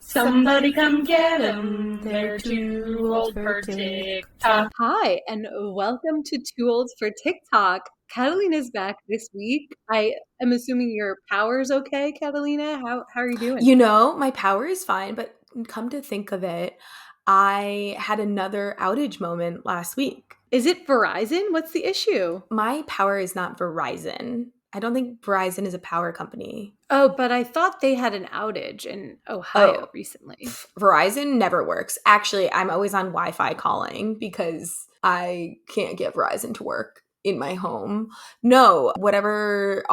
Somebody come get 'em. They're too old for TikTok. Hi, and welcome to Too Old for TikTok. Catalina's back this week. I am assuming your power's okay, Catalina. How are you doing? My power is fine, but come to think of it, I had another outage moment last week. Is it Verizon? What's the issue? My power is not Verizon. I don't think Verizon is a power company. Oh, but I thought they had an outage in Oh, Ohio recently. Verizon never works. Actually, I'm always on Wi-Fi calling because I can't get Verizon to work in my home. No, whatever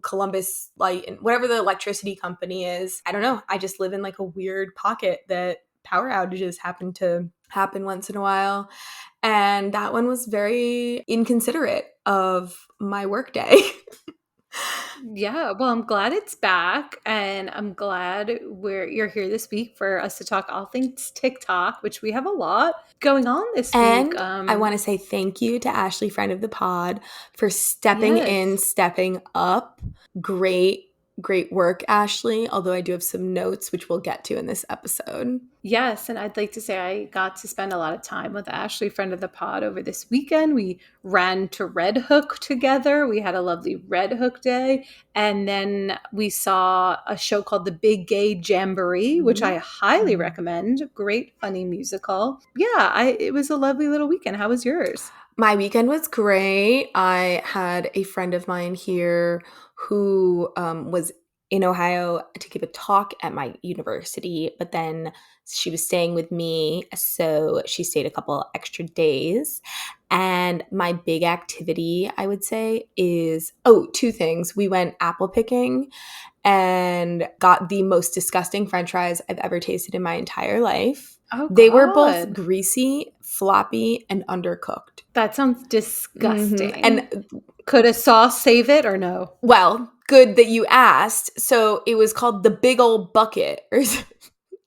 Columbus Light, whatever the electricity company is, I don't know. I just live in like a weird pocket that power outages happen once in a while. And that one was very inconsiderate of my workday. Yeah, well, I'm glad it's back, and I'm glad you're here this week for us to talk all things TikTok, which we have a lot going on this week. And I want to say thank you to Ashley, friend of the pod, for stepping in, Yes. stepping up. Great work, Ashley. Although I do have some notes, which we'll get to in this episode. Yes, and I'd like to say I got to spend a lot of time with Ashley, friend of the pod, over this weekend. We ran to Red Hook together. We had a lovely Red Hook day. And then we saw a show called The Big Gay Jamboree, which I highly recommend. Great, funny musical. Yeah, it was a lovely little weekend. How was yours? My weekend was great. I had a friend of mine here who was in Ohio to give a talk at my university, but then she was staying with me, so she stayed a couple extra days. And my big activity, I would say, is two things. We went apple picking and got the most disgusting French fries I've ever tasted in my entire life. Oh, They were both God. greasy, floppy, and undercooked. That sounds disgusting. And could a sauce save it or no? well, good that you asked. So it was called the Big Old Bucket or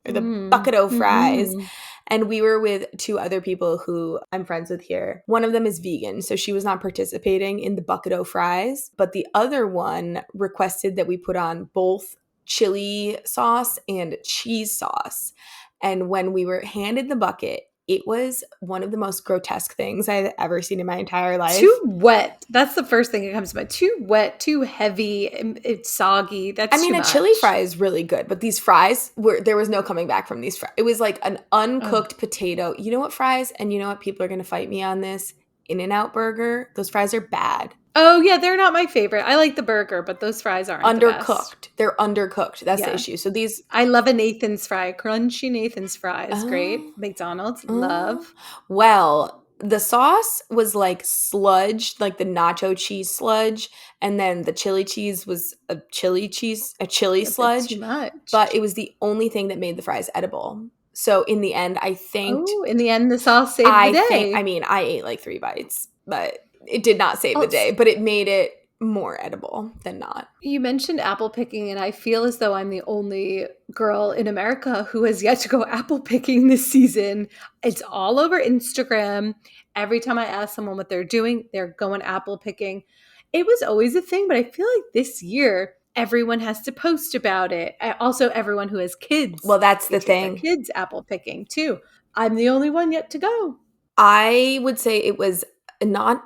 the Bucket O Fries. Mhm. And we were with two other people who I'm friends with here. One of them is vegan, so she was not participating in the Bucket O Fries. But the other one requested that we put on both chili sauce and cheese sauce. And when we were handed the bucket, it was one of the most grotesque things I've ever seen in my entire life. Too wet. That's the first thing that comes to mind. Too wet, too heavy, it's soggy. That's too a much. chili fry is really good, but these fries there was no coming back from these fries. It was like an uncooked potato. You know what fries? And you know what? People are going to fight me on this. In-N-Out Burger. Those fries are bad. Oh, yeah, they're not my favorite. I like the burger, but those fries aren't Undercooked. the best. They're undercooked. That's the issue. So these... I love a Nathan's fry. Crunchy Nathan's fry is great. McDonald's, love. Well, the sauce was like sludge, like the nacho cheese sludge, and then the chili cheese was a chili sludge. Too much. But it was the only thing that made the fries edible. So in the end, I think... Oh, in the end, the sauce saved the day. I ate like 3 bites, but it did not save the day, but it made it more edible than not. You mentioned apple picking, and I feel as though I'm the only girl in America who has yet to go apple picking this season. It's all over Instagram. Every time I ask someone what they're doing, they're going apple picking. It was always a thing, but I feel like this year everyone has to post about it. Also, everyone who has kids. Well, that's the thing. Kids apple picking too. I'm the only one yet to go. I would say it was not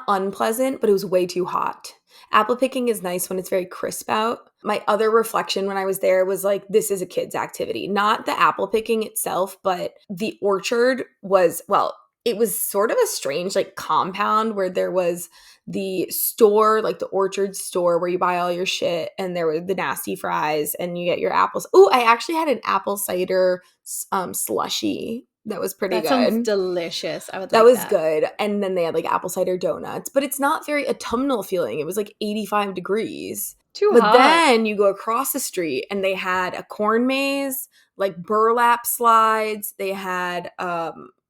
unpleasant, but it was way too hot. Apple picking is nice when it's very crisp out. My other reflection when I was there was like, this is a kid's activity. Not the apple picking itself, but the orchard was, well, it was sort of a strange like compound where there was the store, like the orchard store where you buy all your shit, and there were the nasty fries and you get your apples. Oh, I actually had an apple cider slushy. That was pretty good. That sounds delicious. That was good. And then they had like apple cider donuts, but it's not very autumnal feeling. It was like 85 degrees. Too hot. But then you go across the street and they had a corn maze, like burlap slides. They had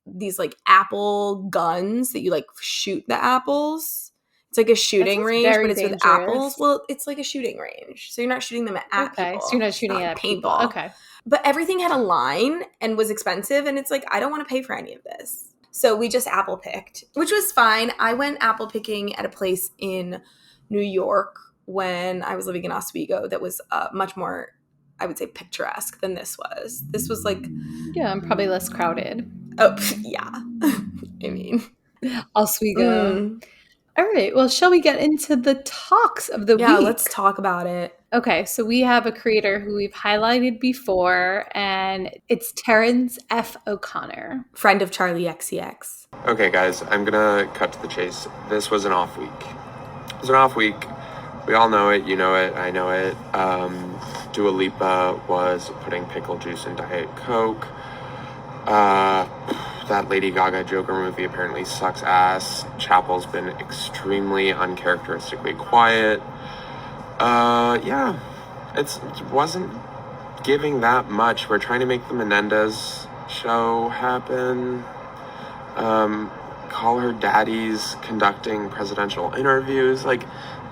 these like apple guns that you like shoot the apples. It's like a shooting range, but it's dangerous. With apples. Well, it's like a shooting range. So you're not shooting them at people. Okay, so you're not shooting at people. Okay. But everything had a line and was expensive. And it's like, I don't want to pay for any of this. So we just apple picked, which was fine. I went apple picking at a place in New York when I was living in Oswego that was much more I would say, picturesque than this was. This was like, Yeah, I'm probably less crowded. oh, yeah. I mean, Off we go. mm, All right. Well, shall we get into the talks of the yeah, let's week? talk about it. Okay, so we have a creator who we've highlighted before, and it's Terrence F. O'Connor. Friend of Charlie XCX. Okay, guys, I'm gonna cut to the chase. This was an off week. It was an off week. We all know it. You know it. I know it. Dua Lipa was putting pickle juice in Diet Coke. That Lady Gaga Joker movie apparently sucks ass. Chapel's been extremely uncharacteristically quiet. Yeah, it wasn't giving that much. We're trying to make the Menendez show happen. Call her daddies conducting presidential interviews. Like,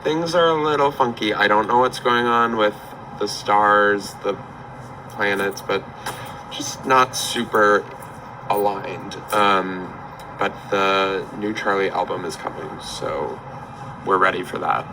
things are a little funky. I don't know what's going on with the stars, the planets, but just not super aligned. But the new Charlie album is coming, so we're ready for that.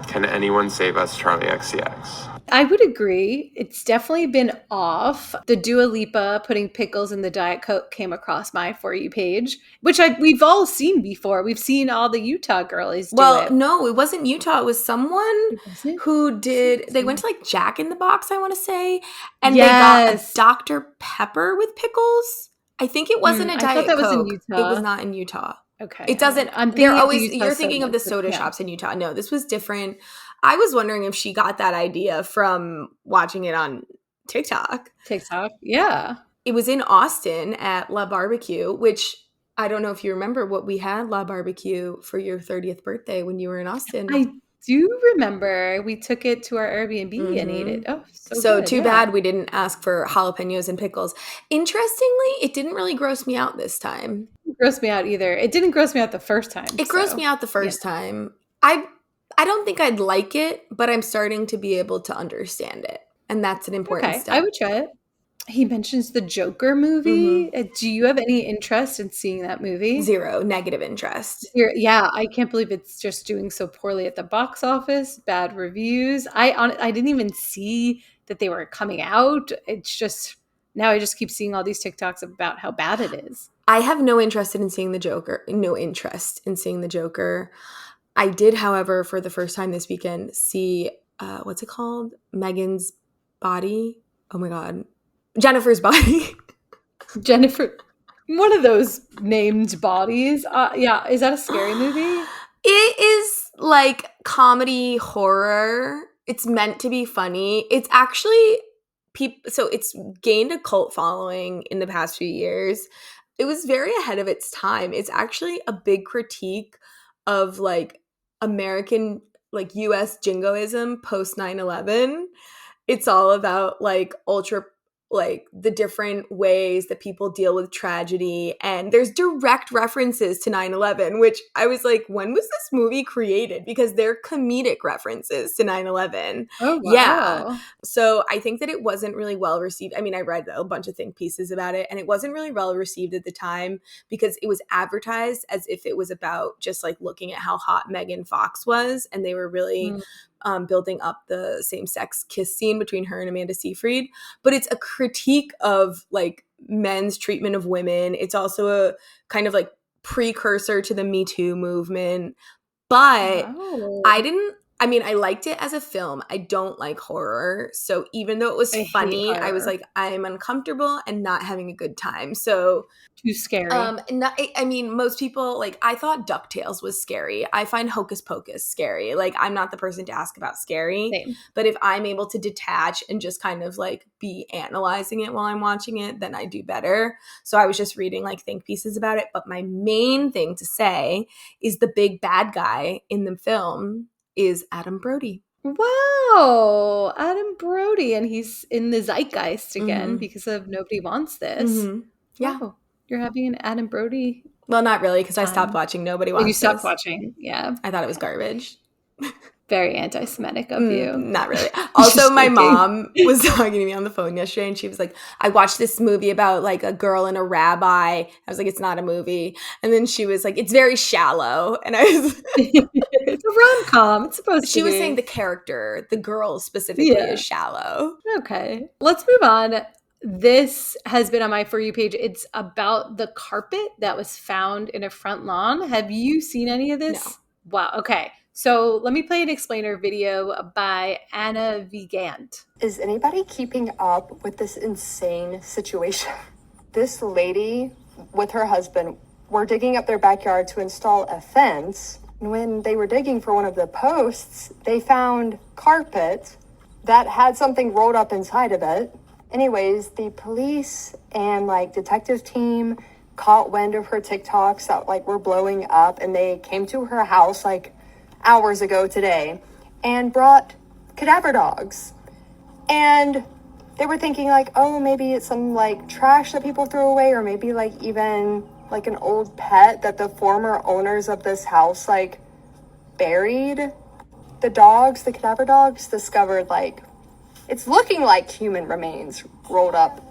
Can anyone save us, Charlie XCX? I would agree. It's definitely been off. The Dua Lipa putting pickles in the Diet Coke came across my For You page, which we've all seen before. We've seen all the Utah girlies do Well, it. no, it wasn't Utah. It was someone Was it? who did, they went to like Jack in the Box, I want to say, and Yes. they got a Dr. Pepper with pickles. I think it wasn't a I Diet thought that was in Coke. Utah. It was not in Utah. Okay. It doesn't. I'm They're thinking of the always. Utah You're thinking of the sodas, soda yeah. shops in Utah. No, this was different. I was wondering if she got that idea from watching it on TikTok. TikTok. Yeah. It was in Austin at La Barbecue, which I don't know if you remember what we had La Barbecue for your 30th birthday when you were in Austin. I do remember we took it to our Airbnb and ate it. Oh, So good, too yeah. bad we didn't ask for jalapenos and pickles. Interestingly, it didn't really gross me out this time. It didn't gross me out either. It didn't gross me out the first time. It grossed me out the first time. I don't think I'd like it, but I'm starting to be able to understand it. And that's an important Okay, step. I would try it. He mentions the Joker movie. Do you have any interest in seeing that movie? Zero negative interest. Yeah, I can't believe it's just doing so poorly at the box office. Bad reviews. I didn't even see that they were coming out. It's just now I just keep seeing all these TikToks about how bad it is. I have no interest in seeing the Joker. No interest in seeing the Joker. I did, however, for the first time this weekend, see what's it called? Megan's Body. Oh my God. Jennifer's Body. Jennifer, one of those named bodies. Yeah, is that a scary movie? It is like comedy horror. It's meant to be funny. It's actually so it's gained a cult following in the past few years. It was very ahead of its time. It's actually a big critique of like American, like US jingoism post 9/11. It's all about like like the different ways that people deal with tragedy, and there's direct references to 9/11, which I was like, when was this movie created? Because they're comedic references to 9/11. Oh, wow. Yeah. So I think that it wasn't really well received. I mean, I read a bunch of think pieces about it, and it wasn't really well received at the time because it was advertised as if it was about just like looking at how hot Megan Fox was, and they were really building up the same-sex kiss scene between her and Amanda Seyfried. But it's a critique of like men's treatment of women. It's also a kind of like precursor to the Me Too movement. But Wow. I liked it as a film. I don't like horror. So even though it was I hate funny, I was horror. like, I'm uncomfortable and not having a good time. So Too scary. most people, like, I thought DuckTales was scary. I find Hocus Pocus scary. Like, I'm not the person to ask about scary. Same. But if I'm able to detach and just kind of like be analyzing it while I'm watching it, then I do better. So I was just reading like think pieces about it. But my main thing to say is the big bad guy in the film is Adam Brody. Wow, Adam Brody, and he's in the zeitgeist again Mhm. because of Nobody Wants This. Mhm. Yeah. Wow, you're having an Adam Brody. Well, not really, because I stopped watching Nobody Oh, Wants you stopped This. watching, yeah. I thought it was garbage. Very anti-Semitic of you. Not really. Also, my joking. mom was talking to me on the phone yesterday, and she was like, I watched this movie about like a girl and a rabbi. I was like, it's not a movie. And then she was like, it's very shallow. And I was It's a rom-com. It's supposed to she was be. saying the character, the girl specifically, Yeah. is shallow. Okay. Let's move on. This has been on my For You page. It's about the carpet that was found in a front lawn. Have you seen any of this? No. Wow. Okay. So let me play an explainer video by Anna Vigant. Is anybody keeping up with this insane situation? This lady with her husband were digging up their backyard to install a fence. And when they were digging for one of the posts, they found carpet that had something rolled up inside of it. Anyways, the police and like detective team caught wind of her TikToks that like were blowing up, and they came to her house like hours ago today and brought cadaver dogs. And they were thinking like, oh, maybe it's some like trash that people threw away, or maybe like even like an old pet that the former owners of this house like buried. The dogs, the cadaver dogs, discovered like it's looking like human remains rolled up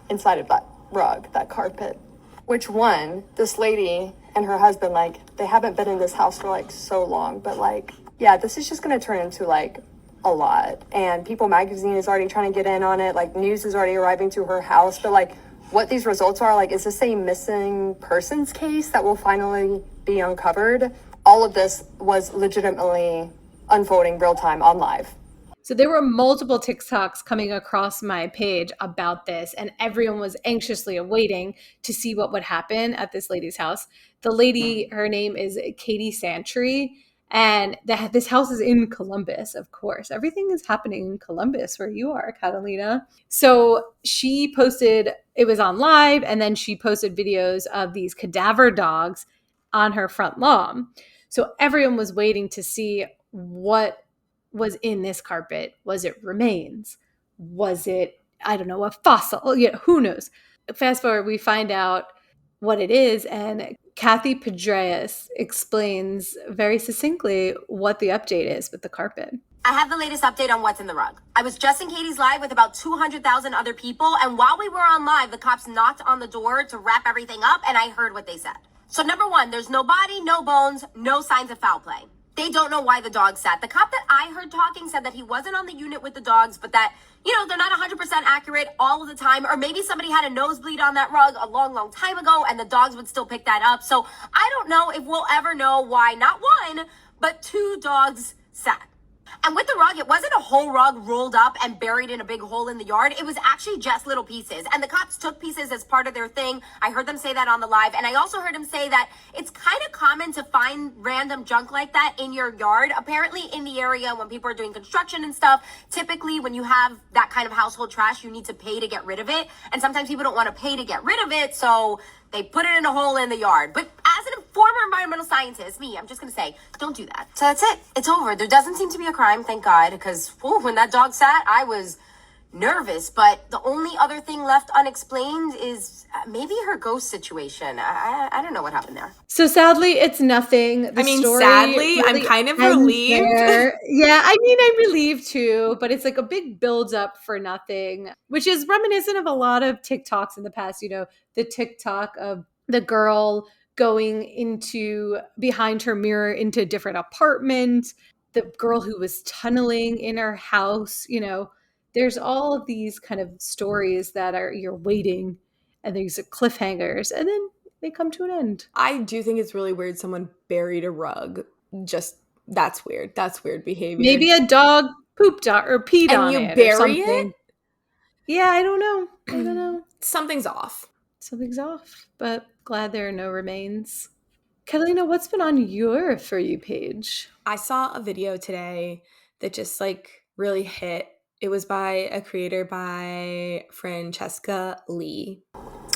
inside of that rug, that carpet. Which one, this lady and her husband, like, they haven't been in this house for like so long, but like, yeah, this is just gonna turn into like a lot. And People Magazine is already trying to get in on it. Like, news is already arriving to her house. But like, what these results are, like, is this a missing persons case that will finally be uncovered? All of this was legitimately unfolding real time on live. So there were multiple TikToks coming across my page about this, and everyone was anxiously awaiting to see what would happen at this lady's house. The lady, her name is Katie Santry, and this house is in Columbus, of course. Everything is happening in Columbus, where you are, Catalina. So she posted, it was on live, and then she posted videos of these cadaver dogs on her front lawn. So everyone was waiting to see what was in this carpet. Was it remains? Was it, I don't know, a fossil? Yeah, who knows? Fast forward, we find out what it is, and Kathy Pedreas explains very succinctly what the update is with the carpet. I have the latest update on what's in the rug. I was just in Katie's live with about 200,000 other people, and while we were on live, the cops knocked on the door to wrap everything up, and I heard what they said. So number one, there's no body, no bones, no signs of foul play. They don't know why the dog sat. The cop that I heard talking said that he wasn't on the unit with the dogs, but that, they're not 100% accurate all of the time. Or maybe somebody had a nosebleed on that rug a long, long time ago, and the dogs would still pick that up. So I don't know if we'll ever know why not one, but two dogs sat. And with the rug, it wasn't a whole rug rolled up and buried in a big hole in the yard. It was actually just little pieces. And the cops took pieces as part of their thing. I heard them say that on the live. And I also heard him say that it's kind of common to find random junk like that in your yard. Apparently in the area when people are doing construction and stuff, typically when you have that kind of household trash, you need to pay to get rid of it. And sometimes people don't want to pay to get rid of it. So they put it in a hole in the yard. But as a former environmental scientist, I'm just going to say, don't do that. So that's it. It's over. There doesn't seem to be a crime, thank God, because when that dog sat, I was nervous. But the only other thing left unexplained is maybe her ghost situation. I don't know what happened there. So sadly, it's nothing. Sadly, really, I'm kind of relieved. Yeah, I'm relieved too, but it's like a big buildup for nothing, which is reminiscent of a lot of TikToks in the past. The TikTok of the girl going into behind her mirror into a different apartment, the girl who was tunneling in her house. There's all of these kind of stories that you're waiting, and these are cliffhangers, and then they come to an end. I do think it's really weird someone buried a rug. That's weird. That's weird behavior. Maybe a dog pooped on or peed on it. And you bury it? Yeah, I don't know. Something's off. Something's off, but glad there are no remains. Catalina, what's been on your For You page? I saw a video today that just really hit. It was by a creator by Francesca Lee.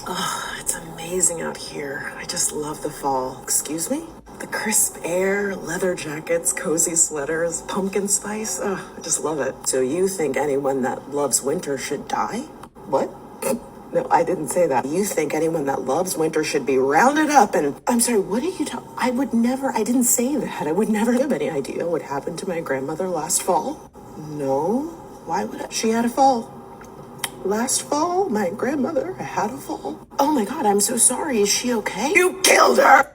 Oh, it's amazing out here. I just love the fall. Excuse me? The crisp air, leather jackets, cozy sweaters, pumpkin spice. Oh, I just love it. So you think anyone that loves winter should die? What? No, I didn't say that. You think anyone that loves winter should be rounded up and... I'm sorry, what are you talking... I would never... I didn't say that. I would never have any idea what happened to my grandmother last fall. No. Why would I? She had a fall. Last fall, my grandmother had a fall. Oh my God, I'm so sorry. Is she okay? You killed her!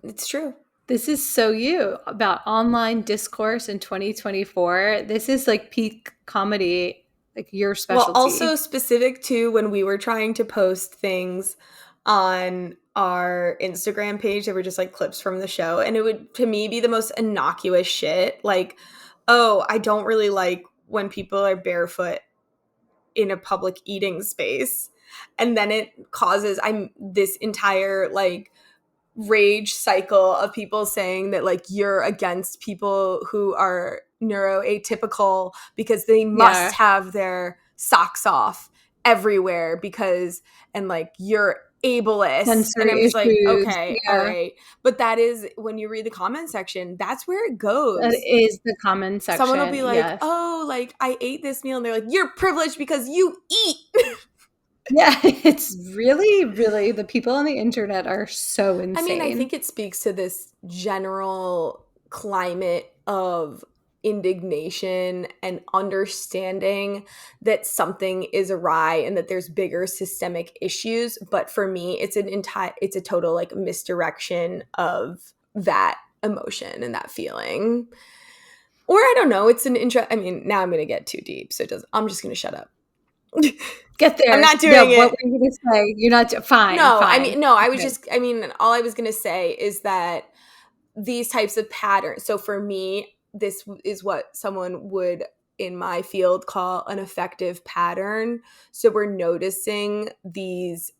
It's true. This is so you about online discourse in 2024. This is like peak comedy, like your specialty. Well, also specific to when we were trying to post things on our Instagram page that were just like clips from the show. And it would, to me, be the most innocuous shit. Like, oh, I don't really like when people are barefoot in a public eating space. And then it causes this entire like rage cycle of people saying that like you're against people who are neuroatypical because they must have their socks off everywhere because, and like you're ableist. Sensory and I'm just like, issues. okay, Yeah. all right. But that is, when you read the comment section, that's where it goes. That is the comment section. Someone will be like, yes. oh, like I ate this meal, and they're like, you're privileged because you eat. Yeah, it's really, really, the people on the internet are so insane. I mean, I think it speaks to this general climate of indignation and understanding that something is awry and that there's bigger systemic issues. But for me, it's a total like misdirection of that emotion and that feeling. Or I don't know, it's an I mean, now I'm going to get too deep, so I'm just going to shut up. Get there. I'm not doing it. What were you going to say? You're not fine. No, fine. I mean, no, I was just, I mean, all I was going to say is that these types of patterns. So for me, this is what someone would in my field call an affective pattern. So we're noticing these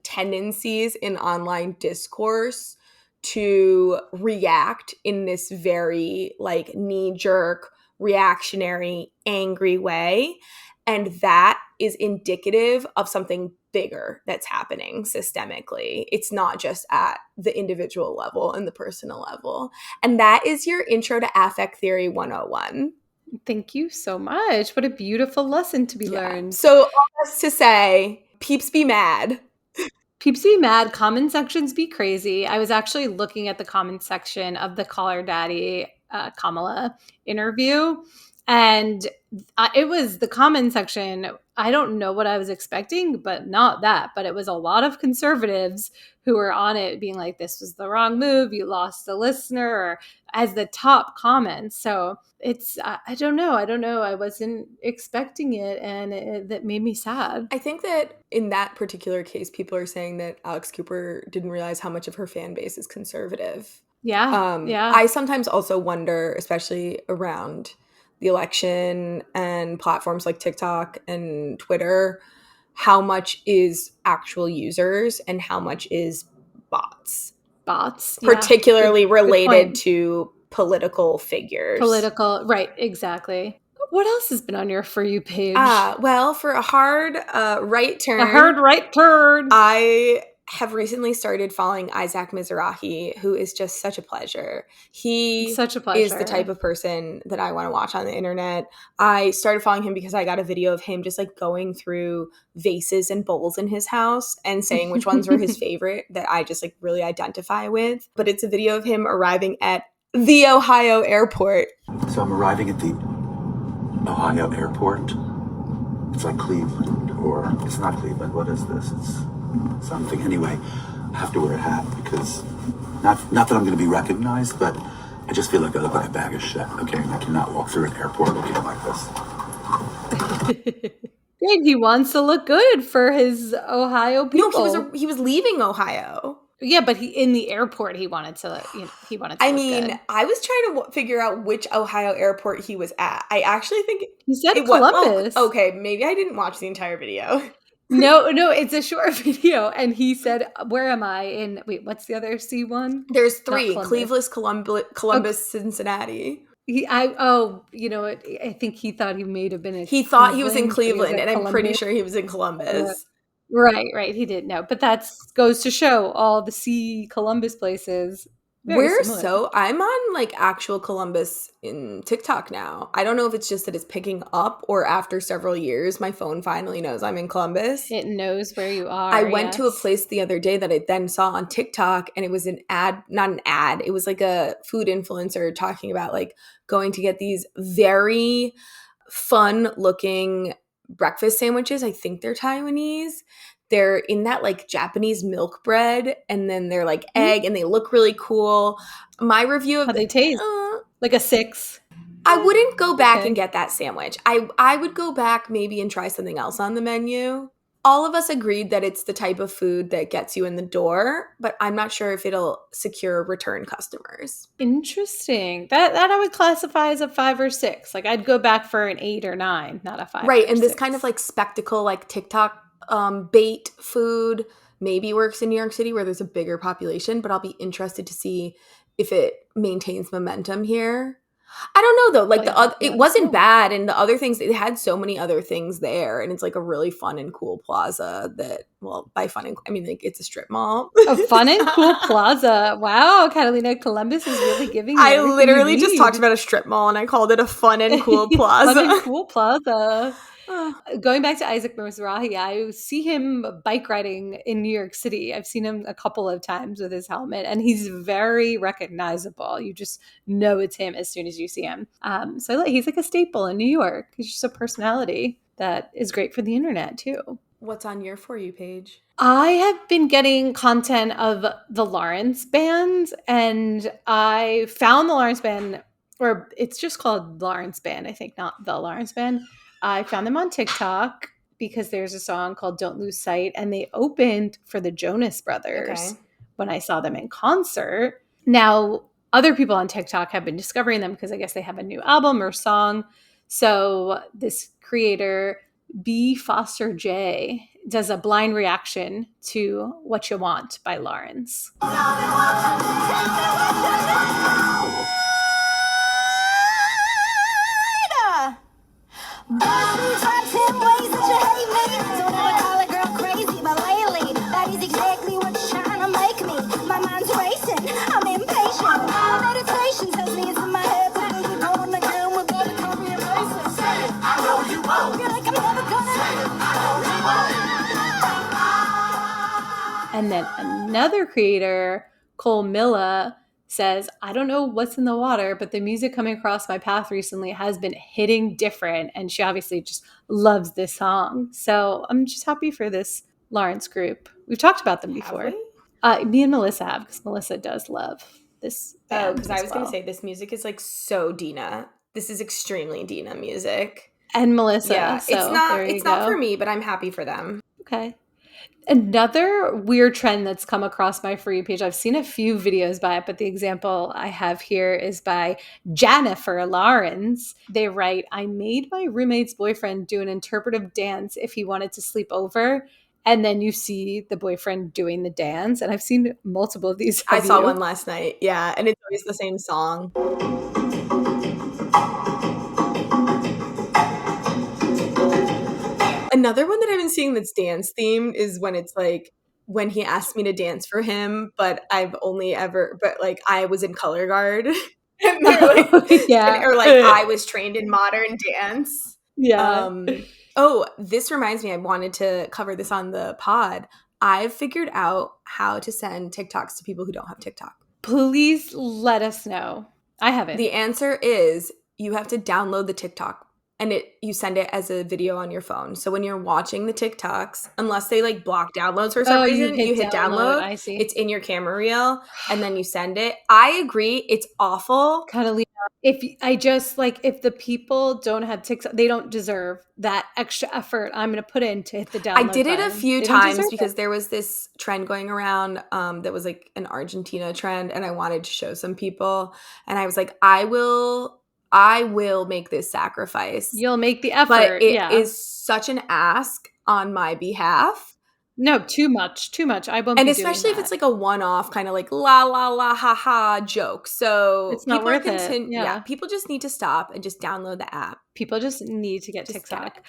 tendencies in online discourse to react in this very like knee-jerk, reactionary, angry way. And that is indicative of something bigger that's happening systemically. It's not just at the individual level and the personal level. And that is your Intro to Affect Theory 101. Thank you so much. What a beautiful lesson to be learned. So all this to say, peeps be mad. Peeps be mad, comment sections be crazy. I was actually looking at the comment section of the Call Her Daddy Kamala interview, and it was the comment section. I don't know what I was expecting, but not that. But it was a lot of conservatives who were on it being like, this was the wrong move. You lost a listener, or as the top comments. So it's, I don't know. I wasn't expecting it. And that made me sad. I think that in that particular case, people are saying that Alex Cooper didn't realize how much of her fan base is conservative. Yeah. Yeah. I sometimes also wonder, especially around the election and platforms like TikTok and Twitter, how much is actual users and how much is bots. Particularly related to political figures. Right, exactly. What else has been on your For You page? Well, for a hard right turn. I have recently started following Isaac Mizrahi, who is just such a pleasure. He is the type of person that I want to watch on the internet. I started following him because I got a video of him just like going through vases and bowls in his house and saying which ones were his favorite that I just like really identify with. But it's a video of him arriving at the Ohio airport. So I'm arriving at the Ohio airport. It's like Cleveland, or it's not Cleveland. What is this? It's something. Anyway, I have to wear a hat because not that I'm going to be recognized, but I just feel like I look like a bag of shit. Okay, I cannot walk through an airport looking like this. Great, he wants to look good for his Ohio people. No, he was leaving Ohio. Yeah, but in the airport, he wanted to. He wanted to. I mean, good. I was trying to figure out which Ohio airport he was at. I actually think he said Columbus. Okay, maybe I didn't watch the entire video. No, it's a short video, and he said, "Where am I?" In what's the other C one? There's 3: Cleveland, Columbus, Cincinnati. I think he thought he may have been in. He thought he was in Cleveland, and I'm pretty sure he was in Columbus. Right. He didn't know, but that goes to show all the C Columbus places Very similar. I'm on like actual Columbus in TikTok now. I don't know if it's just that it's picking up or after several years, my phone finally knows I'm in Columbus. It knows where you are. I went to a yes. place the other day that I then saw on TikTok, and it was an ad, not an ad. It was like a food influencer talking about like going to get these very fun looking breakfast sandwiches. I think they're Taiwanese. They're in that like Japanese milk bread, and then they're like egg, and they look really cool. My review of How they taste? Like a 6. I wouldn't go back Okay. and get that sandwich. I would go back maybe and try something else on the menu. All of us agreed that it's the type of food that gets you in the door, but I'm not sure if it'll secure return customers. Interesting. That I would classify as a 5 or 6. Like I'd go back for an 8 or 9, not a 5. Right, or and this 6. kind of like spectacle, like TikTok bait food maybe works in New York City where there's a bigger population, but I'll be interested to see if it maintains momentum here. I don't know though. Like Oh, the yeah, other, let it us wasn't know. bad, and the other things, it had so many other things there, and it's like a really fun and cool plaza that, well, by fun and I mean like it's a strip mall. A fun and cool plaza. Wow, Catalina, Columbus is really giving you I everything literally you just talked need. about a strip mall, and I called it a fun and cool Fun plaza. and cool plaza. Oh, Going back to Isaac Mizrahi, I see him bike riding in New York City. I've seen him a couple of times with his helmet, and he's very recognizable. You just know it's him as soon as you see him. So he's like a staple in New York. He's just a personality that is great for the internet too. what's on your For You page? I have been getting content of the Lawrence Band, and I found the Lawrence Band, or it's just called Lawrence Band, I think, not the Lawrence Band. I found them on TikTok because there's a song called Don't Lose Sight, and they opened for the Jonas Brothers Okay. when I saw them in concert. Now, other people on TikTok have been discovering them because I guess they have a new album or song. So this creator, B. Foster J, does a blind reaction to What You Want by Lawrence. And then another creator, Cole Milla, says, I don't know what's in the water, but the music coming across my path recently has been hitting different. And she obviously just loves this song. So I'm just happy for this Lawrence group. We've talked about them before. Me and Melissa have, because Melissa does love this band. Oh, because I was going to say this music is like so Dina. This is extremely Dina music. And Melissa. Yeah, so it's not for me, but I'm happy for them. Okay. Another weird trend that's come across my For You page, I've seen a few videos by it, but the example I have here is by Jennifer Lawrence. They write, I made my roommate's boyfriend do an interpretive dance if he wanted to sleep over. And then you see the boyfriend doing the dance. And I've seen multiple of these. I saw one last night. Yeah, and it's always the same song. Another one that I've been seeing that's dance themed is when it's like when he asked me to dance for him, but I was in color guard. And they're like, Yeah. or like I was trained in modern dance. Yeah. Oh, this reminds me, I wanted to cover this on the pod. I've figured out how to send TikToks to people who don't have TikTok. Please let us know. I haven't. The answer is you have to download the TikTok, and you send it as a video on your phone. So when you're watching the TikToks, unless they like block downloads for some reason, you hit download. I see. It's in your camera reel, and then you send it. I agree, it's awful. Catalina, if the people don't have TikTok, they don't deserve that extra effort I'm going to put in to hit the download I did it a button. few They don't times deserve because it. there was this trend going around that was like an Argentina trend, and I wanted to show some people, and I was like, I will make this sacrifice. You'll make the effort. But it yeah. is such an ask on my behalf. No, too much. I won't And be especially doing if it's like a one-off kind of like la la la ha ha joke. So It's not people are worth it. Yeah. people just need to stop and just download the app. People just need to get Just TikTok. get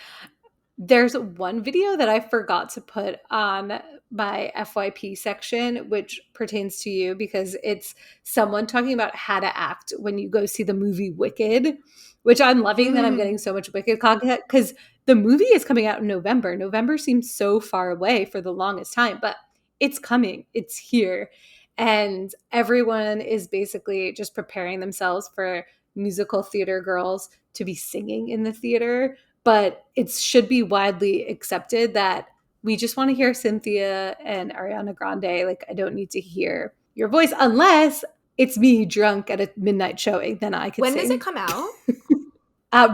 There's one video that I forgot to put on my FYP section, which pertains to you because it's someone talking about how to act when you go see the movie Wicked, which I'm loving that I'm getting so much Wicked content because the movie is coming out in November. November seems so far away for the longest time, but it's coming. It's here. And everyone is basically just preparing themselves for musical theater girls to be singing in the theater. But it should be widely accepted that we just want to hear Cynthia and Ariana Grande. Like, I don't need to hear your voice unless it's me drunk at a midnight showing. Then I can When sing. does it come out?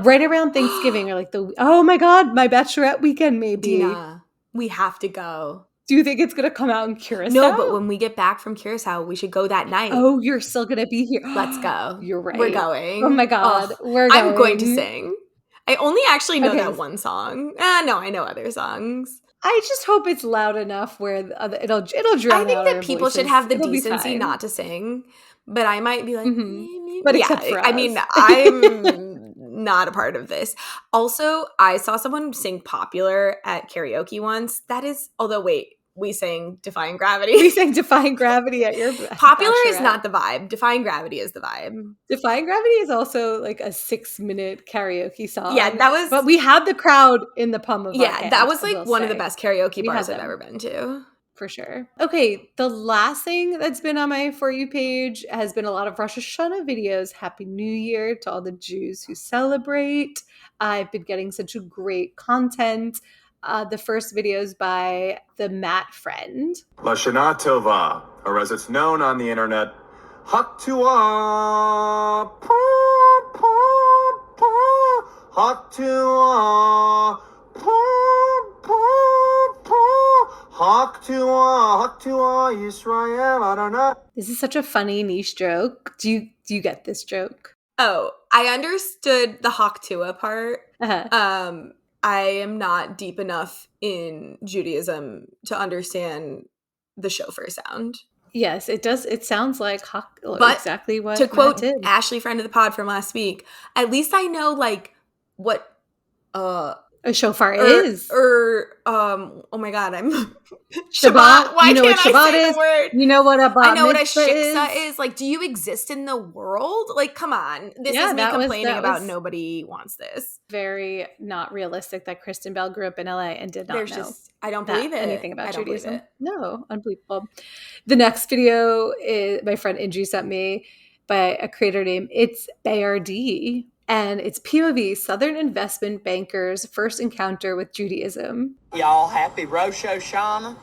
Right around Thanksgiving or like oh my God, my bachelorette weekend maybe. Dina, we have to go. Do you think it's going to come out in Curacao? No, but when we get back from Curacao, we should go that night. Oh, you're still going to be here. Let's go. You're right. We're going. Oh my God. Oh, We're going. I'm going to sing. I only actually know Okay. that one song. No, I know other songs. I just hope it's loud enough where it'll drown I think out that our people should voices. have the It'll be decency fine. not to sing, but I might be like, But yeah, except for I mean, us. I'm not a part of this. Also, I saw someone sing Popular at karaoke once. That is, although wait, we sang Defying Gravity. We sang Defying Gravity at your Popular is bachelorette. not the vibe. Defying Gravity is the vibe. Defying Gravity is also like a 6-minute karaoke song. Yeah, that was. But we had the crowd in the palm of our Yeah, hands, that was I like will one of the say. best karaoke We had bars I've them. ever been to. For sure. Okay, the last thing that's been on my For You page has been a lot of Rosh Hashanah videos. Happy New Year to all the Jews who celebrate. I've been getting such great content. The first video is by the Matt Friend. Lashana Tova, or as it's known on the internet, Haktua, Haktua, Haktua, Yisrael, I don't know. This is such a funny niche joke. Do you get this joke? Oh, I understood the Haktua part. Uh-huh. I am not deep enough in Judaism to understand the shofar sound. Yes, it does. It sounds like But exactly what to Matt quote did. Ashley, friend of the pod from last week, at least I know like what A shofar is. oh my god, I'm Shabbat. Why You know can't what I Shabbat say is? the word? You know what a bat I know what a mitzvah shiksa is. Like, do you exist in the world? Like, come on. This Yeah, is me that was- complaining that about was- nobody wants this. Very not realistic that Kristen Bell grew up in LA and did not There's know just I don't that- believe it. anything about I don't believe Judaism. it. No, unbelievable. The next video is my friend Inji sent me by a creator named It's Bayardi. And it's POV, Southern investment bankers' first encounter with Judaism. Y'all happy Rosh Hashanah?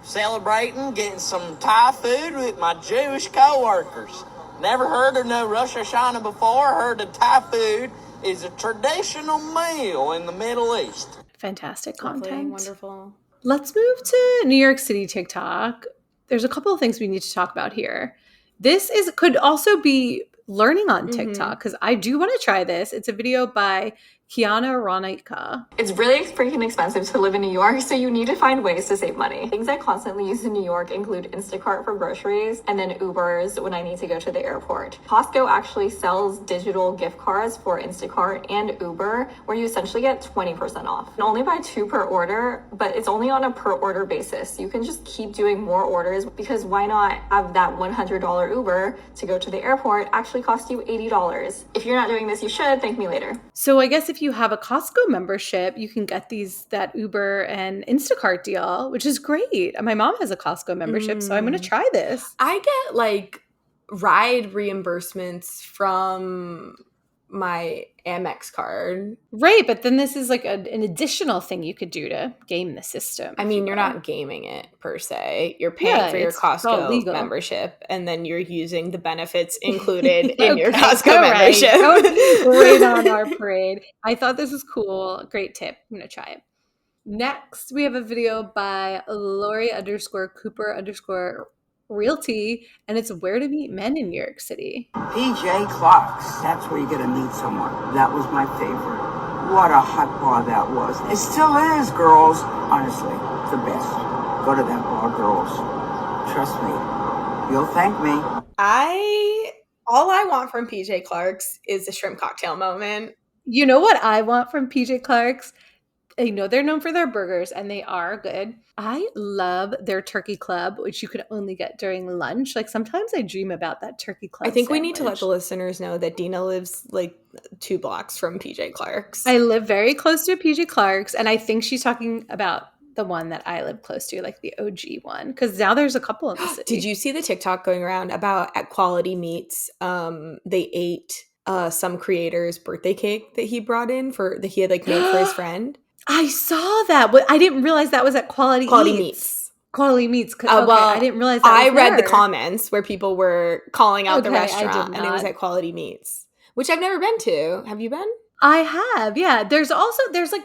Celebrating, getting some Thai food with my Jewish co-workers. Never heard of no Rosh Hashanah before. Heard of Thai food is a traditional meal in the Middle East. Fantastic Lovely, content. wonderful. Let's move to New York City TikTok. There's a couple of things we need to talk about here. This could also be learning on TikTok because I do want to try this. It's a video by Kiana Ronica. It's really freaking expensive to live in New York, so you need to find ways to save money. Things I constantly use in New York include Instacart for groceries and then Ubers when I need to go to the airport. Costco actually sells digital gift cards for Instacart and Uber where you essentially get 20% off. And only buy 2 per order, but it's only on a per order basis. You can just keep doing more orders because why not have that $100 Uber to go to the airport actually cost you $80? If you're not doing this, you should. Thank me later. So I guess if you have a Costco membership, you can get that Uber and Instacart deal, which is great. My mom has a Costco membership, so I'm going to try this. I get like ride reimbursements from my Amex card. Right, but then this is like an additional thing you could do to game the system. I mean, you're not gaming it per se. You're paying for your it's all Costco legal. membership, and then you're using the benefits included in your Okay, Costco all right. membership. Right on our parade. I thought this was cool. Great tip. I'm going to try it. Next, we have a video by Lori_Cooper_ Realty, and it's where to meet men in New York City. PJ Clark's. That's where you're gonna meet someone. That was my favorite. What a hot bar that was. It still is, girls. Honestly, it's the best. Go to that bar, girls. Trust me. You'll thank me. All I want from PJ Clark's is a shrimp cocktail moment. You know what I want from PJ Clark's? I know they're known for their burgers, and they are good. I love their turkey club, which you could only get during lunch. Like sometimes I dream about that turkey club I think we need to let sandwich. the listeners know that Dina lives like 2 blocks from PJ Clark's. I live very close to PG Clark's, and I think she's talking about the one that I live close to, like the OG one, because now there's a couple in the city. Did you see the TikTok going around about at Quality Meats? They ate some creator's birthday cake that he brought in that he had like made for his friend. I saw that, but I didn't realize that was at Quality Meats. Quality Meats. Okay, Well, I didn't realize that I was read the there. comments where people were calling out the Okay, I restaurant, did and it was not. at Quality Meats, which I've never been to. Have you been? I have, yeah. There's like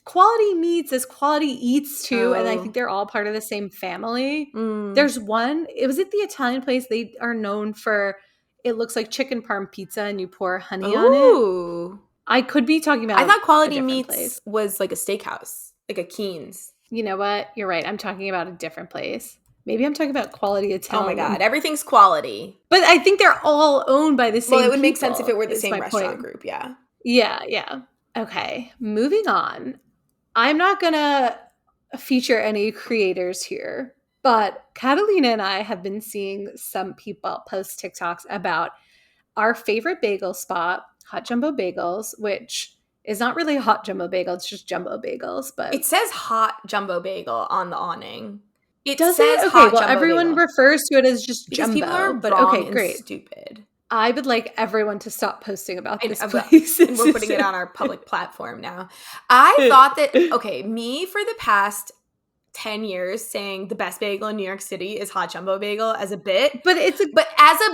Quality Meats, there's Quality Eats too, and I Oh. think they're all part of the same family. Mm. There's one, it was at the Italian place. They are known for, it looks like chicken parm pizza and you pour honey on it. Ooh. I could be talking about I thought a Quality different Meats place. was like a steakhouse, like a Keen's. You know what? You're right. I'm talking about a different place. Maybe I'm talking about Quality Oh Italian. my God, everything's quality. But I think they're all owned by the same Well, it would make sense if people, it were the is same my restaurant point. group, yeah. Yeah. Okay, moving on. I'm not going to feature any creators here, but Catalina and I have been seeing some people post TikToks about our favorite bagel spot, Hot Jumbo Bagels, which is not really a hot jumbo bagel, it's just jumbo bagels. But It says Hot Jumbo Bagel on the awning. It does says it? Okay, Hot well, Jumbo everyone Bagel. refers to it as just Because jumbo. people are but wrong okay, and great. stupid. I would like everyone to stop posting about And this place. and we're putting it on our public platform now. I thought that, okay, me for the past 10 years saying the best bagel in New York City is Hot Jumbo Bagel as a bit. But as a not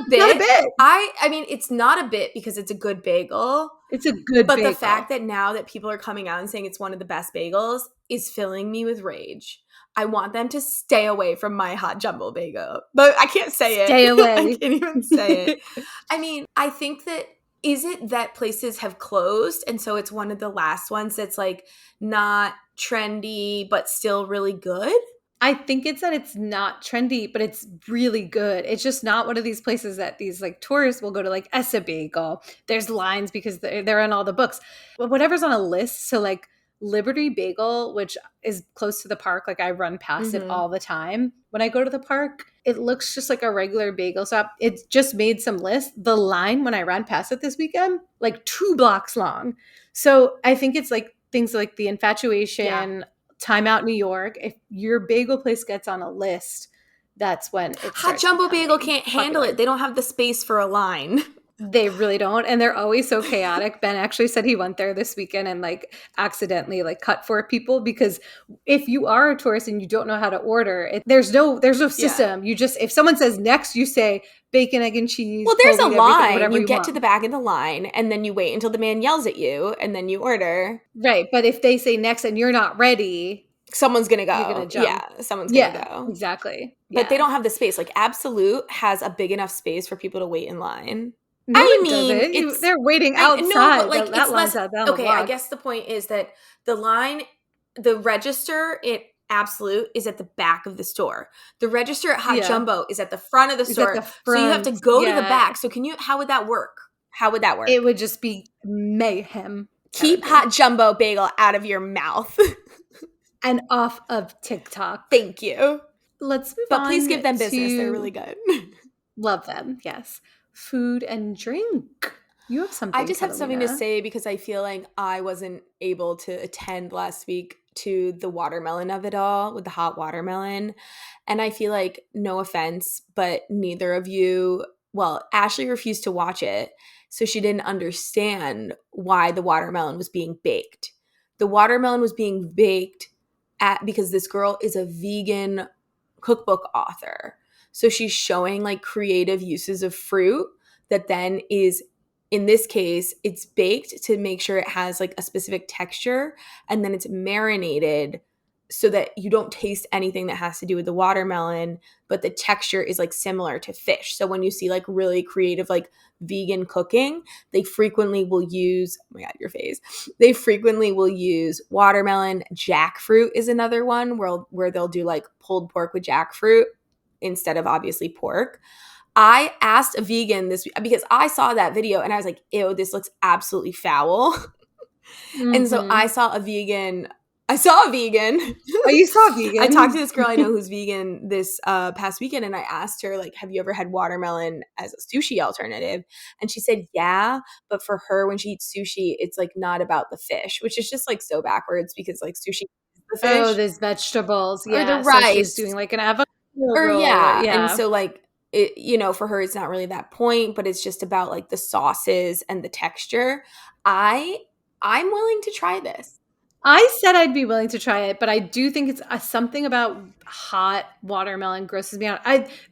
a bit, bit. I mean, it's not a bit because it's a good bagel. It's a good But bagel. the fact that now that people are coming out and saying it's one of the best bagels is filling me with rage. I want them to stay away from my Hot Jumbo Bagel. But I can't say it. Stay away. I can't even say it. I mean, I think that, is it that places have closed and so it's one of the last ones that's like not trendy but still really good? I think it's that it's not trendy, but it's really good. It's just not one of these places that these like tourists will go to, like Essa Bagel. There's lines because they're in all the books. But whatever's on a list, so like Liberty Bagel, which is close to the park, like I run past it all the time. When I go to the park, it looks just like a regular bagel shop. It just made some list. The line when I ran past it this weekend, like 2 blocks long. So I think it's like things like The Infatuation, Time Out New York. If your bagel place gets on a list, that's when it Hot starts Jumbo Bagel becoming can't handle popular. it. They don't have the space for a line. They really don't, and they're always so chaotic. Ben actually said he went there this weekend and like accidentally like cut 4 people, because if you are a tourist and you don't know how to order, there's no system. You just, if someone says next, you say bacon, egg, and cheese. Well, there's a Colgate, everything, line. whatever You get want. to the back of the line and then you wait until the man yells at you and then you order. Right, but if they say next and you're not ready, someone's gonna go. You're gonna jump. Yeah, someone's gonna go. Exactly. But they don't have the space. Like Absolute has a big enough space for people to wait in line. No I one mean, does it. it's- They're waiting outside. No, but like that it's line's less. out down the Okay, I block. guess the point is that the line, the register at Absolute is at the back of the store. The register at Hot Yeah. Jumbo is at the front of the It's at store. the So you have to front, go to the yeah. back. So how would that work? How would that work? It would just be mayhem. Keep Hot Jumbo Bagel out of your mouth. And off of TikTok. Thank you. Let's move But on. please give them business. to- They're really good. Love them. Yes. Food and drink. You have something. I just have something to Catalina. say because I feel like I wasn't able to attend last week to the watermelon of it all with the hot watermelon. And I feel like, no offense, but neither of you, well, Ashley refused to watch it. So she didn't understand why the watermelon was being baked. The watermelon was being baked because this girl is a vegan cookbook author. So she's showing like creative uses of fruit that then is, in this case, it's baked to make sure it has like a specific texture, and then it's marinated so that you don't taste anything that has to do with the watermelon, but the texture is like similar to fish. So when you see like really creative like vegan cooking, they frequently will use, oh my God, your face. They frequently will use watermelon. Jackfruit is another one where they'll do like pulled pork with jackfruit instead of obviously pork. I asked a vegan this week because I saw that video and I was like, ew, this looks absolutely foul. And so I saw a vegan I saw a vegan. Oh, you saw a vegan? I talked to this girl I know who's vegan this past weekend, and I asked her, like, have you ever had watermelon as a sushi alternative? And she said, yeah, but for her, when she eats sushi, it's like not about the fish, which is just like so backwards because like sushi is the fish. Oh, there's vegetables. Or the Yeah. So rice. she's doing like an avocado Or roll. yeah. Yeah. And so like, it, you know, for her, it's not really that point, but it's just about like the sauces and the texture. I'm willing to try this. I said I'd be willing to try it, but I do think it's something about hot watermelon grosses me out.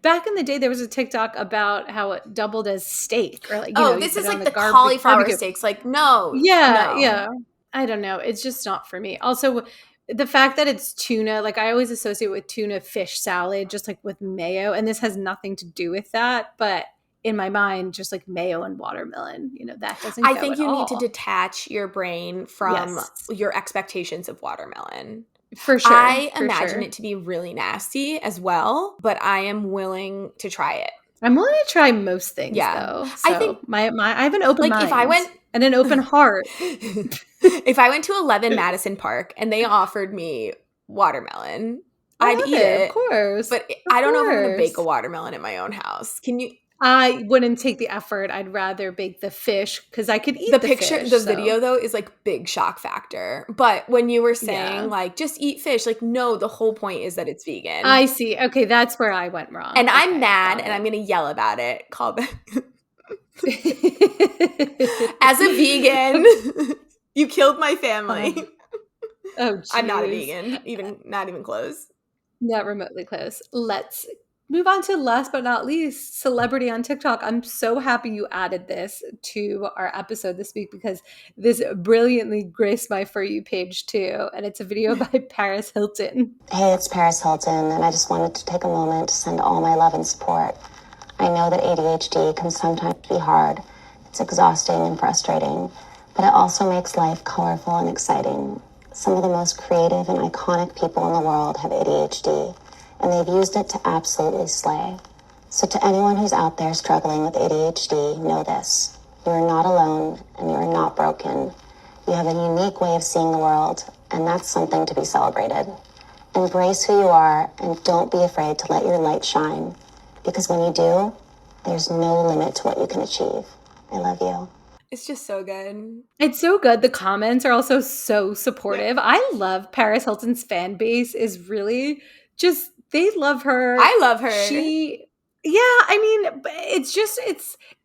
Back in the day, there was a TikTok about how it doubled as steak, or like, you know, this you is put it like on the barbecue. cauliflower steaks. Like, no. Yeah. I don't know. It's just not for me. Also, the fact that it's tuna, like I always associate with tuna fish salad, just like with mayo, and this has nothing to do with that, but in my mind, just like mayo and watermelon, you know, that doesn't go I think at you all. need to detach your brain from Yes. your expectations of watermelon. For sure. I for imagine sure. it to be really nasty as well, but I am willing to try it. I'm willing to try most things, Yeah. though. I So think- I have an open Like, mind if I went- and an open heart. If I went to 11 Madison Park and they offered me watermelon, I'd eat it. Of course. But I don't know if I'm going to bake a course. watermelon in my own house. Can you? I wouldn't take the effort. I'd rather bake the fish because I could eat The the picture, fish, the so. video though is like big shock factor. But when you were saying Yeah. like just eat fish, like no, the whole point is that it's vegan. I see. Okay, that's where I went wrong. And I'm Okay, mad got and I'm it. going to yell about it. Call back. As a vegan, you killed my family. Oh, I'm not a geez. vegan, not even close. Not remotely close. Let's move on to last but not least, celebrity on TikTok. I'm so happy you added this to our episode this week because this brilliantly graced my For You page too. And it's a video by Paris Hilton. Hey, it's Paris Hilton, and I just wanted to take a moment to send all my love and support. I know that ADHD can sometimes be hard. It's exhausting and frustrating, but it also makes life colorful and exciting. Some of the most creative and iconic people in the world have ADHD, and they've used it to absolutely slay. So to anyone who's out there struggling with ADHD, know this. You are not alone, and you are not broken. You have a unique way of seeing the world, and that's something to be celebrated. Embrace who you are, and don't be afraid to let your light shine. Because when you do, there's no limit to what you can achieve. I love you. It's just so good. It's so good. The comments are also so supportive. I love Paris Hilton's fan base is really just, they love her. I love her. I mean,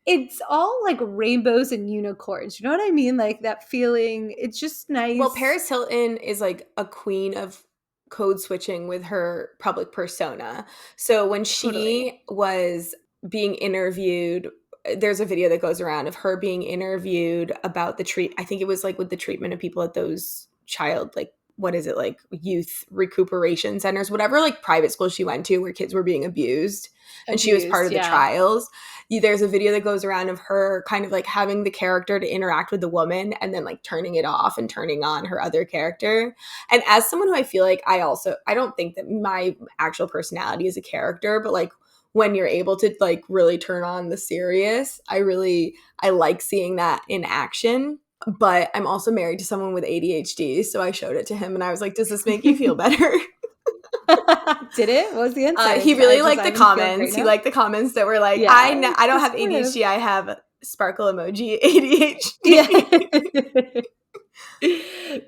it's all like rainbows and unicorns. You know what I mean? Like that feeling. It's just nice. Well, Paris Hilton is like a queen of code switching with her public persona. So when she Totally. was being interviewed, there's a video that goes around of her being interviewed about I think it was like with the treatment of people at those youth recuperation centers, whatever like private school she went to where kids were being abused. And she was part of the trials. There's a video that goes around of her kind of like having the character to interact with the woman and then like turning it off and turning on her other character. And as someone who I feel like I don't think that my actual personality is a character, but like when you're able to like really turn on the serious, I like seeing that in action. But I'm also married to someone with ADHD, so I showed it to him and I was like, does this make you feel better? Did it? What was the answer? He really liked the comments. He liked the comments that were like, Yeah, I don't have supportive. ADHD, I have sparkle emoji ADHD.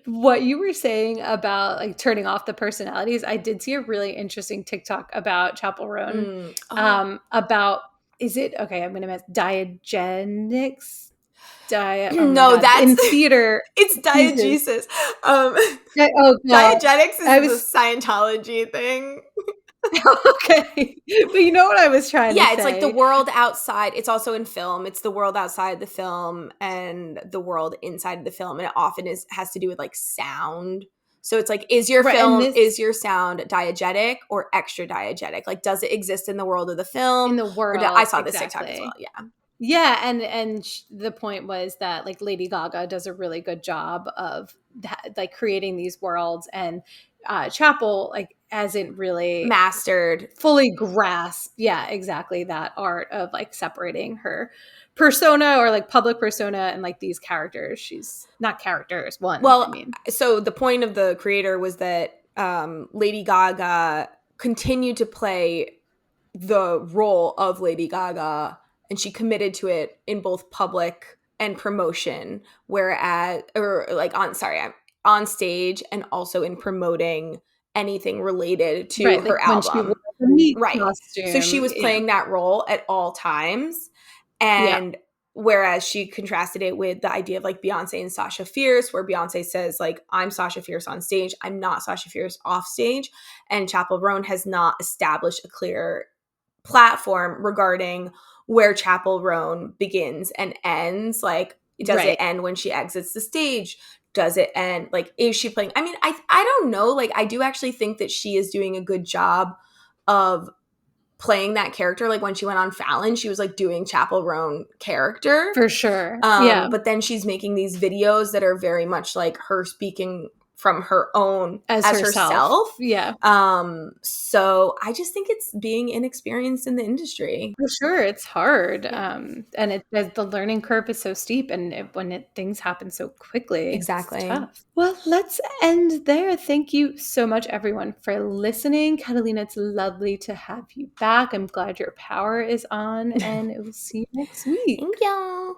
What you were saying about like turning off the personalities, I did see a really interesting TikTok about Chapel Roan. About, is it, okay, I'm going to mess, Diagenics? No, that's in theater. It's diegesis. Oh, God. Diegetics is the Scientology thing. Okay. But you know what I was trying to say? Yeah, it's like the world outside. It's also in film. It's the world outside the film and the world inside of the film. And it often has to do with like sound. So it's like, is your film, is your sound diegetic or extra diegetic? Like, does it exist in the world of the film? In the world. I saw this TikTok as well. Yeah. Yeah, and the point was that like Lady Gaga does a really good job of like creating these worlds, and Chapel like hasn't really mastered fully grasped, yeah, exactly, that art of like separating her persona or like public persona and like these characters. She's not characters, Well, I mean. so the point of the creator was that Lady Gaga continued to play the role of Lady Gaga, and she committed to it in both public and promotion, whereas, or like on stage and also in promoting anything related to Right, her like when she wore album. the meat Right. costume. So she was playing that role at all times. Yeah. And whereas she contrasted it with the idea of like Beyonce and Sasha Fierce, where Beyonce says like, I'm Sasha Fierce on stage, I'm not Sasha Fierce off stage. And Chappell Roan has not established a clear platform regarding where Chappell Roan begins and ends. Like, does it Right. end when she exits the stage? Does it end, like, is she playing? I mean, I don't know. Like, I do actually think that she is doing a good job of playing that character. Like when she went on Fallon, she was like doing Chappell Roan character. For sure. Yeah. But then she's making these videos that are very much like her speaking from her own As herself. Yeah. So I just think it's being inexperienced in the industry. For sure, it's hard. And the learning curve is so steep, and when things happen so quickly, Exactly. it's tough. Well, let's end there. Thank you so much, everyone, for listening. Catalina, it's lovely to have you back. I'm glad your power is on, and we'll see you next week. Thank y'all.